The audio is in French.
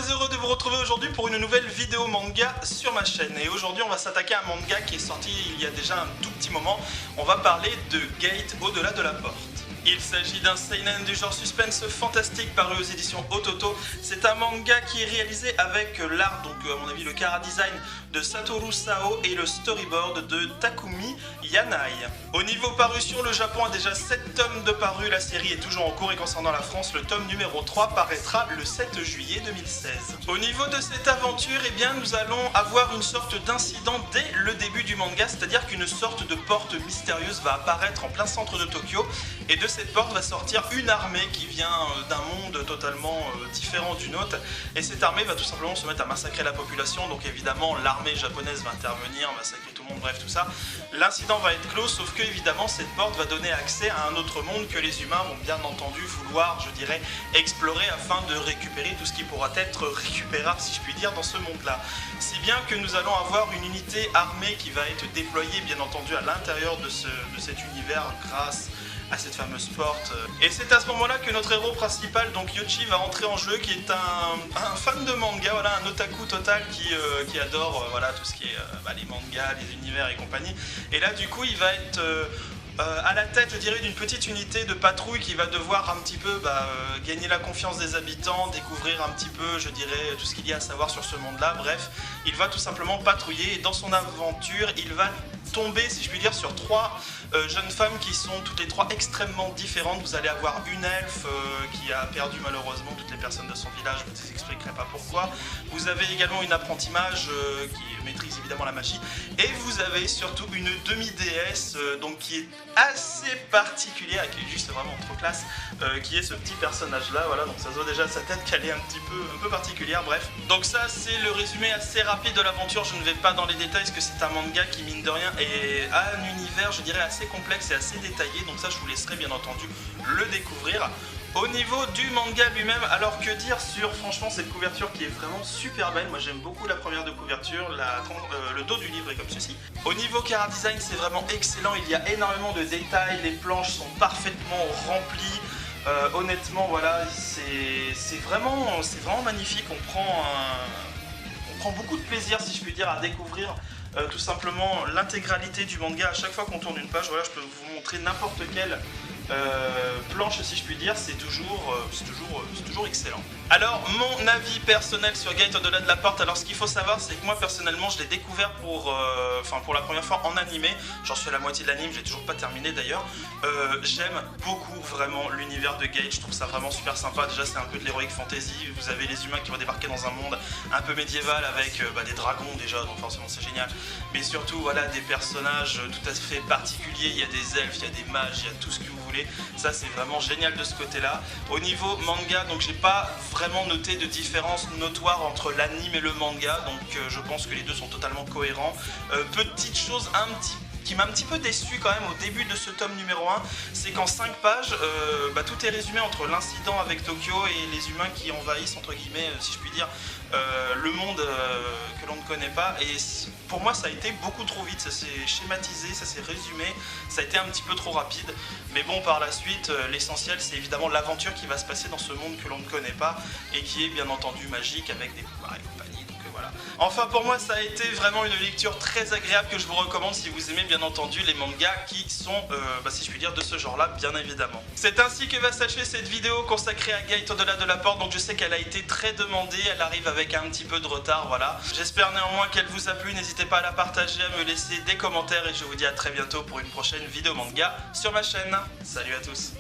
très heureux de vous retrouver aujourd'hui pour une nouvelle vidéo manga sur ma chaîne. Et aujourd'hui on va s'attaquer à un manga qui est sorti il y a déjà un tout petit moment. On va parler de Gate au-delà de la porte. Il s'agit d'un seinen du genre suspense fantastique paru aux éditions Ototo. C'est un manga qui est réalisé avec l'art, donc à mon avis le chara-design de Satoru Sao et le storyboard de Takumi Yanai. Au niveau parution, le Japon a déjà 7 tomes de paru, la série est toujours en cours et concernant la France, le tome numéro 3 paraîtra le 7 juillet 2016. Au niveau de cette aventure, eh bien, nous allons avoir une sorte d'incident dès le début du manga, c'est-à-dire qu'une sorte de porte mystérieuse va apparaître en plein centre de Tokyo et de cette porte va sortir une armée qui vient d'un monde totalement différent du nôtre et cette armée va tout simplement se mettre à massacrer la population, donc évidemment l'armée japonaise va intervenir, massacrer tout le monde, bref tout ça. L'incident va être clos, sauf que évidemment cette porte va donner accès à un autre monde que les humains vont bien entendu vouloir, je dirais, explorer afin de récupérer tout ce qui pourra être récupérable, si je puis dire, dans ce monde-là. Si bien que nous allons avoir une unité armée qui va être déployée bien entendu à l'intérieur de cet univers grâce à cette fameuse porte. Et c'est à ce moment-là que notre héros principal, donc Yoshi, va entrer en jeu, qui est un fan de manga, voilà, un otaku total qui adore voilà, tout ce qui est les mangas, les univers et compagnie. Et là du coup il va être à la tête, je dirais, d'une petite unité de patrouille qui va devoir un petit peu gagner la confiance des habitants, découvrir un petit peu, je dirais, tout ce qu'il y a à savoir sur ce monde-là. Bref, il va tout simplement patrouiller et dans son aventure, il va tomber, si je puis dire, sur 3 jeunes femmes qui sont toutes les 3 extrêmement différentes. Vous allez avoir une elfe qui a perdu malheureusement toutes les personnes de son village, je ne vous expliquerai pas pourquoi. Vous avez également une apprentie mage qui maîtrise évidemment la magie. Et vous avez surtout une demi-déesse donc qui est assez particulière, qui est juste vraiment trop classe, qui est ce petit personnage là, voilà, donc ça se voit déjà sa tête qu'elle est un peu particulière, bref. Donc ça c'est le résumé assez rapide de l'aventure, je ne vais pas dans les détails parce que c'est un manga qui mine de rien a un univers, je dirais, assez complexe et assez détaillé, donc ça je vous laisserai bien entendu le découvrir. Au niveau du manga lui-même, alors que dire sur franchement cette couverture qui est vraiment super belle. Moi j'aime beaucoup la première de couverture, le dos du livre est comme ceci. Au niveau chara-design c'est vraiment excellent, il y a énormément de détails, les planches sont parfaitement remplies. Honnêtement voilà, c'est vraiment magnifique, on prend beaucoup de plaisir, si je puis dire, à découvrir tout simplement l'intégralité du manga. À chaque fois qu'on tourne une page, voilà, je peux vous montrer n'importe quelle planche, si je puis dire, c'est toujours excellent. Alors mon avis personnel sur Gate au-delà de la porte, alors ce qu'il faut savoir c'est que moi personnellement je l'ai découvert pour la première fois en animé, j'en suis à la moitié de l'anime, j'ai toujours pas terminé d'ailleurs. J'aime beaucoup vraiment l'univers de Gate, je trouve ça vraiment super sympa. Déjà c'est un peu de l'heroic fantasy, vous avez les humains qui vont débarquer dans un monde un peu médiéval avec des dragons déjà, donc forcément c'est génial. Mais surtout voilà des personnages tout à fait particuliers, il y a des elfes, il y a des mages, il y a tout ce que vous voulez. Ça c'est vraiment génial de ce côté-là. Au niveau manga, donc j'ai pas vraiment noté de différence notoire entre l'anime et le manga, donc je pense que les deux sont totalement cohérents. Petite chose qui m'a un petit peu déçu quand même au début de ce tome numéro 1, c'est qu'en 5 pages, tout est résumé entre l'incident avec Tokyo et les humains qui envahissent, entre guillemets, si je puis dire, le monde que l'on ne connaît pas. Et pour moi ça a été beaucoup trop vite, ça s'est schématisé, ça s'est résumé, ça a été un petit peu trop rapide. Mais bon, par la suite, l'essentiel c'est évidemment l'aventure qui va se passer dans ce monde que l'on ne connaît pas et qui est bien entendu magique avec des pouvoirs et compagnie. Voilà. Enfin pour moi ça a été vraiment une lecture très agréable que je vous recommande si vous aimez bien entendu les mangas qui sont, si je puis dire, de ce genre là bien évidemment. C'est ainsi que va s'achever cette vidéo consacrée à Gate au-delà de la porte, donc je sais qu'elle a été très demandée, elle arrive avec un petit peu de retard, voilà. J'espère néanmoins qu'elle vous a plu, n'hésitez pas à la partager, à me laisser des commentaires et je vous dis à très bientôt pour une prochaine vidéo manga sur ma chaîne. Salut à tous.